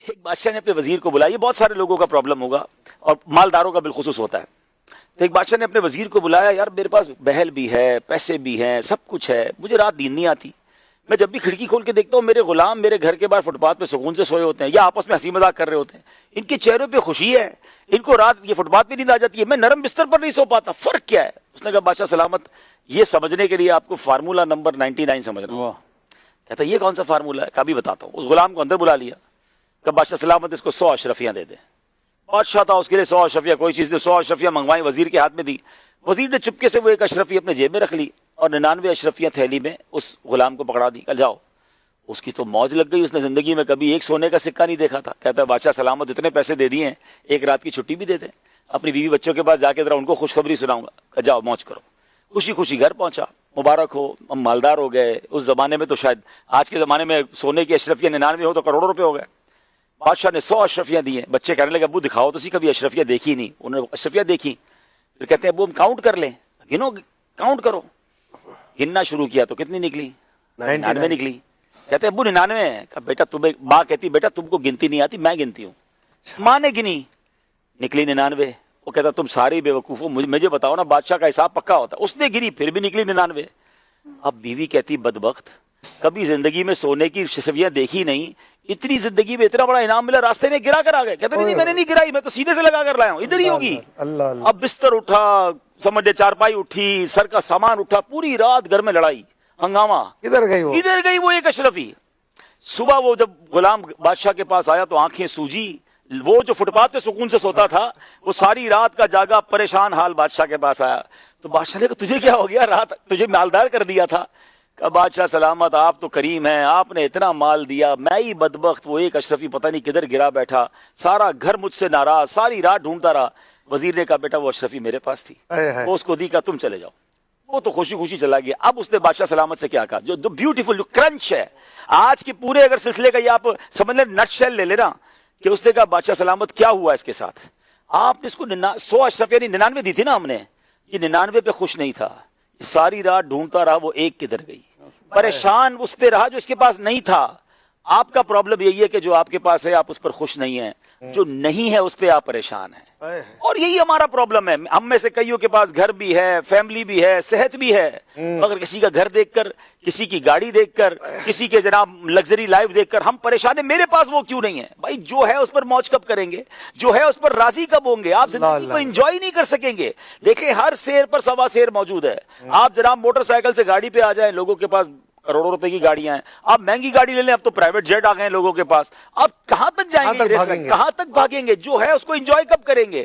ایک بادشاہ نے اپنے وزیر کو بلایا. یہ بہت سارے لوگوں کا پرابلم ہوگا اور مالداروں کا بالخصوص ہوتا ہے. تو ایک بادشاہ نے اپنے وزیر کو بلایا, یار میرے پاس بہل بھی ہے, پیسے بھی ہیں, سب کچھ ہے, مجھے رات نیند نہیں آتی. میں جب بھی کھڑکی کھول کے دیکھتا ہوں میرے غلام میرے گھر کے باہر فٹ پاتھ پہ سکون سے سوئے ہوتے ہیں یا آپس میں ہنسی مذاق کر رہے ہوتے ہیں. ان کے چہروں پہ خوشی ہے, ان کو رات یہ فٹ پاتھ پہ نیند آ جاتی ہے, میں نرم بستر پر نہیں سو پاتا, فرق کیا ہے؟ اس نے کہا بادشاہ سلامت, یہ سمجھنے کے لیے آپ کو فارمولہ نمبر 99 سمجھنا. کہتا یہ کون سا فارمولہ ہے؟ کبھی بتاتا ہوں. اس غلام کو اندر بلا لیا, کہ بادشاہ سلامت اس کو 100 اشرفیاں دے دیں. بادشاہ تھا, اس کے لیے 100 اشرفیاں کوئی چیز نہیں, 100 اشرفیاں منگوائیں, وزیر کے ہاتھ میں دی. وزیر نے چپکے سے وہ ایک اشرفی اپنے جیب میں رکھ لی اور 99 اشرفیاں تھیلی میں اس غلام کو پکڑا دی. کل جاؤ. اس کی تو موج لگ گئی, اس نے زندگی میں کبھی ایک سونے کا سکہ نہیں دیکھا تھا. کہتا ہے بادشاہ سلامت اتنے پیسے دے دیے ہیں, ایک رات کی چھٹی بھی دے دیں, اپنی بیوی بچوں کے پاس جا کے ذرا ان کو خوشخبری سناؤں گا. کہ جاؤ موج کرو. خوشی خوشی گھر پہنچا, مبارک ہو, ہم مالدار ہو گئے. اس زمانے میں تو شاید آج کے زمانے میں سونے کی اشرفیاں 99 ہو تو کروڑوں روپے ہو گئے. بادشاہ نے 100 اشرفیاں دی ہیں. بچے کہنے لگے ابو دکھاؤ تو سی, کبھی اشرفیاں دیکھی نہیں. انہوں نے اشرفیاں دیکھی, پھر کہتے ہیں ابو ہم کاؤنٹ کر لیں. گنو, کاؤنٹ کرو. گننا شروع کیا تو کتنی نکلی؟ 99 نکلی. کہتے ہیں ابو 99 ہے. کہا بیٹا تمہیں, ماں کہتی بیٹا تم کو گنتی نہیں آتی, میں گنتی ہوں. ماں نے گنی, نکلی 99. وہ کہتا تم ساری بے وقوف ہو, مجھے بتاؤ نا بادشاہ کا حساب پکا ہوتا. اس نے گری, پھر بھی نکلی 99. اب بیوی کہتی بدبخت, کبھی زندگی میں سونے کی اشرفیاں دیکھی نہیں, اتنی زندگی میں اتنا بڑا انعام ملا, راستے میں گرا کر آ گئے. کہتے نہیں میں نے نہیں گرائی, میں تو سینے سے لگا کر لایا ہوں, ادھر ہی ہوگی. اب بستر اٹھا, سمجھے چارپائی اٹھی, سر کا سامان اٹھا, پوری رات گھر میں لڑائی ہنگامہ. ادھر گئی وہ ایک اشرفی. صبح وہ جب غلام بادشاہ کے پاس آیا تو آنکھیں سوجی. وہ جو فٹ پاتھ پہ سکون سے سوتا تھا وہ ساری رات کا جاگا پریشان حال بادشاہ کے پاس آیا. تو بادشاہ نے کہا تجھے کیا ہو گیا, رات تجھے مالدار کر دیا تھا. کہ بادشاہ سلامت آپ تو کریم ہیں, آپ نے اتنا مال دیا, میں ہی بدبخت وہ ایک اشرفی پتہ نہیں کدھر گرا بیٹھا, سارا گھر مجھ سے ناراض, ساری رات ڈھونڈتا رہا. وزیر نے کہا بیٹا وہ اشرفی میرے پاس تھی, وہ اس کو دی, کا تم چلے جاؤ. وہ تو خوشی خوشی چلا گیا. اب اس نے بادشاہ سلامت سے کیا کہا, جو بیوٹیفل جو کرنچ ہے آج کے پورے اگر سلسلے کا, یہ آپ سمجھ لیں نٹ شیل لے لینا, کہ اس نے کہا بادشاہ سلامت کیا ہوا اس کے ساتھ. آپ نے اس کو 100 اشرفیاں 99 دی تھی نا ہم نے, یہ 99 پہ خوش نہیں تھا, ساری رات ڈھونڈتا رہا وہ ایک کدھر گئی. پریشان اس پہ رہا جو اس کے پاس نہیں تھا. آپ کا پرابلم یہی ہے کہ جو آپ کے پاس ہے آپ اس پر خوش نہیں ہیں, جو نہیں ہے اس پہ آپ پریشان ہیں. اور یہی ہمارا پرابلم ہے. ہم میں سے کئیوں کے پاس گھر بھی ہے, فیملی بھی ہے, صحت بھی ہے, مگر کسی کا گھر دیکھ کر, کسی کی گاڑی دیکھ کر, کسی کے جناب لگژری لائف دیکھ کر ہم پریشان ہیں. میرے پاس وہ کیوں نہیں ہے؟ بھائی جو ہے اس پر موج کب کریں گے, جو ہے اس پر راضی کب ہوں گے؟ آپ زندگی کو انجوائے نہیں کر سکیں گے. دیکھیں ہر سیر پر سوا سیر موجود ہے. آپ جناب موٹر سائیکل سے گاڑی پہ آ جائیں, لوگوں کے پاس کروڑوں روپے کی گاڑیاں ہیں. آپ مہنگی گاڑی لے لیں, اب تو پرائیویٹ جیٹ آ گئے ہیں لوگوں کے پاس. آپ کہاں تک جائیں گے, کہاں تک بھاگیں گے؟ جو ہے اس کو انجوائے کب کریں گے؟